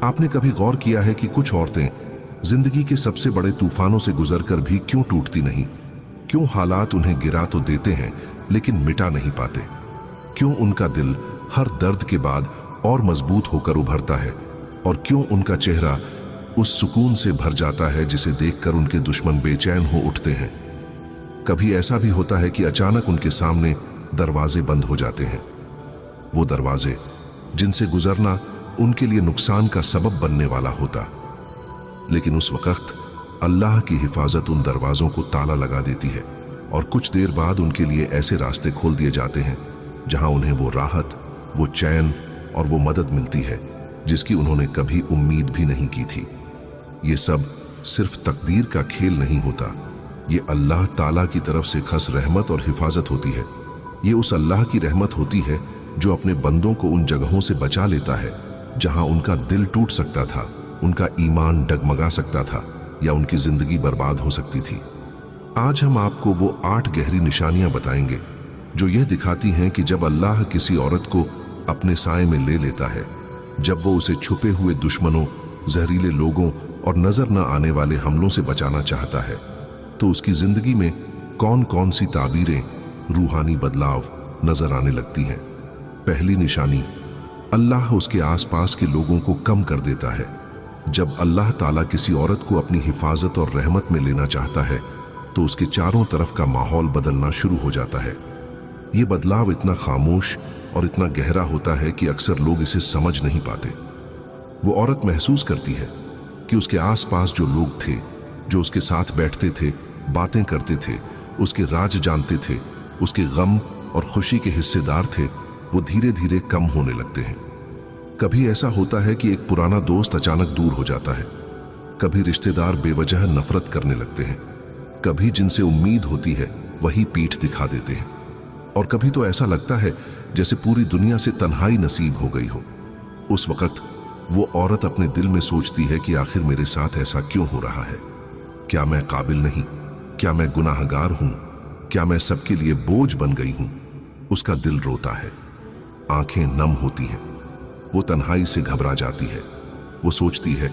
आपने कभी गौर किया है कि कुछ औरतें जिंदगी के सबसे बड़े तूफानों से गुजरकर भी क्यों टूटती नहीं? क्यों हालात उन्हें गिरा तो देते हैं लेकिन मिटा नहीं पाते? क्यों उनका दिल हर दर्द के बाद और मजबूत होकर उभरता है? और क्यों उनका चेहरा उस सुकून से भर जाता है जिसे देखकर उनके दुश्मन बेचैन हो उठते हैं? कभी ऐसा भी होता है कि अचानक उनके सामने दरवाजे बंद हो जाते हैं, वो दरवाजे जिनसे गुजरना उनके लिए नुकसान का सबब बनने वाला होता। लेकिन उस वक्त अल्लाह की हिफाजत उन दरवाजों को ताला लगा देती है और कुछ देर बाद उनके लिए ऐसे रास्ते खोल दिए जाते हैं जहां उन्हें वो राहत, वो चैन और वो मदद मिलती है जिसकी उन्होंने कभी उम्मीद भी नहीं की थी। ये सब सिर्फ तकदीर का खेल नहीं होता, ये अल्लाह ताला की तरफ से खास रहमत और हिफाजत होती है। ये उस अल्लाह की रहमत होती है जो अपने बंदों को उन जगहों से बचा लेता है जहां उनका दिल टूट सकता था, उनका ईमान डगमगा सकता था या उनकी जिंदगी बर्बाद हो सकती थी। आज हम आपको वो 8 गहरी निशानियां बताएंगे जो यह दिखाती हैं कि जब अल्लाह किसी औरत को अपने साए में ले लेता है, जब वो उसे छुपे हुए दुश्मनों, जहरीले लोगों और नजर न आने वाले हमलों से बचाना चाहता है, तो उसकी जिंदगी में कौन कौन सी ताबीरें, रूहानी बदलाव नजर आने लगती हैं। पहली निशानी, अल्लाह उसके आसपास के लोगों को कम कर देता है। जब अल्लाह ताला किसी औरत को अपनी हिफाजत और रहमत में लेना चाहता है तो उसके चारों तरफ का माहौल बदलना शुरू हो जाता है। ये बदलाव इतना खामोश और इतना गहरा होता है कि अक्सर लोग इसे समझ नहीं पाते। वो औरत महसूस करती है कि उसके आसपास जो लोग थे, जो उसके साथ बैठते थे, बातें करते थे, उसके राज जानते थे, उसके गम और खुशी के हिस्सेदार थे, वो धीरे धीरे कम होने लगते हैं। कभी ऐसा होता है कि एक पुराना दोस्त अचानक दूर हो जाता है, कभी रिश्तेदार बेवजह नफरत करने लगते हैं, कभी जिनसे उम्मीद होती है वही पीठ दिखा देते हैं, और कभी तो ऐसा लगता है जैसे पूरी दुनिया से तन्हाई नसीब हो गई हो। उस वक्त वो औरत अपने दिल में सोचती है कि आखिर मेरे साथ ऐसा क्यों हो रहा है? क्या मैं काबिल नहीं? क्या मैं गुनाहगार हूं? क्या मैं सबके लिए बोझ बन गई हूं? उसका दिल रोता है, आंखें नम होती हैं, वो तन्हाई से घबरा जाती है। वो सोचती है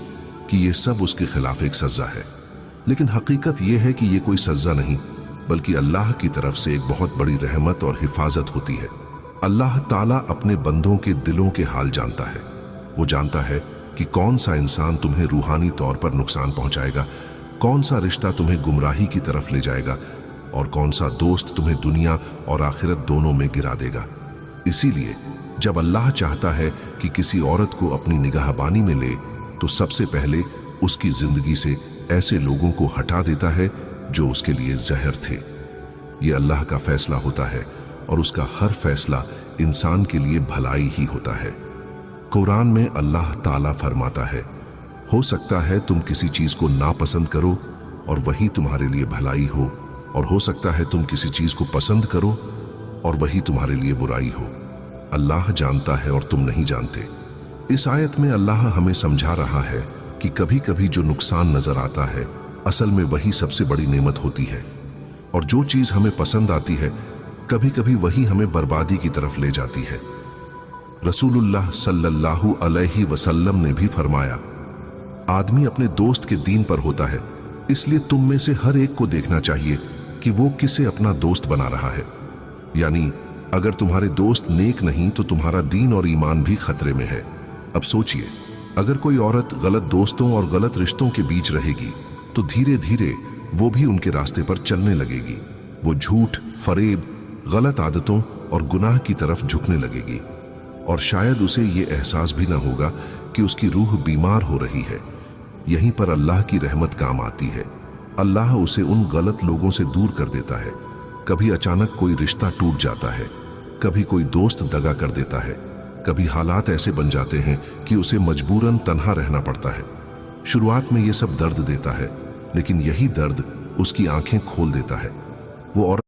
कि ये सब उसके खिलाफ एक सजा है, लेकिन हकीकत ये है कि ये कोई सजा नहीं बल्कि अल्लाह की तरफ से एक बहुत बड़ी रहमत और हिफाजत होती है। अल्लाह ताला अपने बंदों के दिलों के हाल जानता है। वो जानता है कि कौन सा इंसान तुम्हें रूहानी तौर पर नुकसान पहुंचाएगा, कौन सा रिश्ता तुम्हें गुमराही की तरफ ले जाएगा और कौन सा दोस्त तुम्हें दुनिया और आखिरत दोनों में गिरा देगा। इसीलिए जब अल्लाह चाहता है कि किसी औरत को अपनी निगाहबानी में ले तो सबसे पहले उसकी जिंदगी से ऐसे लोगों को हटा देता है जो उसके लिए जहर थे। ये अल्लाह का फैसला होता है और उसका हर फैसला इंसान के लिए भलाई ही होता है। कुरान में अल्लाह ताला फरमाता है, हो सकता है तुम किसी चीज को नापसंद करो और वही तुम्हारे लिए भलाई हो, और हो सकता है तुम किसी चीज को पसंद करो और वही तुम्हारे लिए बुराई हो। अल्लाह जानता है और तुम नहीं जानते। इस आयत में अल्लाह हमें समझा रहा है कि कभी कभी जो नुकसान नजर आता है असल में वही सबसे बड़ी नेमत होती है, और जो चीज हमें पसंद आती है कभी कभी वही हमें बर्बादी की तरफ ले जाती है। रसूलुल्लाह सल्लल्लाहु अलैहि वसल्लम ने भी फरमाया, आदमी अपने दोस्त के दीन पर होता है, इसलिए तुम में से हर एक को देखना चाहिए कि वो किसे अपना दोस्त बना रहा है। यानी अगर तुम्हारे दोस्त नेक नहीं तो तुम्हारा दीन और ईमान भी खतरे में है। अब सोचिए, अगर कोई औरत गलत दोस्तों और गलत रिश्तों के बीच रहेगी तो धीरे धीरे वो भी उनके रास्ते पर चलने लगेगी। वो झूठ, फरेब, गलत आदतों और गुनाह की तरफ झुकने लगेगी, और शायद उसे ये एहसास भी ना होगा कि उसकी रूह बीमार हो रही है। यहीं पर अल्लाह की रहमत काम आती है। अल्लाह उसे उन गलत लोगों से दूर कर देता है। कभी अचानक कोई रिश्ता टूट जाता है, कभी कोई दोस्त दगा कर देता है, कभी हालात ऐसे बन जाते हैं कि उसे मजबूरन तन्हा रहना पड़ता है। शुरुआत में ये सब दर्द देता है, लेकिन यही दर्द उसकी आंखें खोल देता है। वो औरत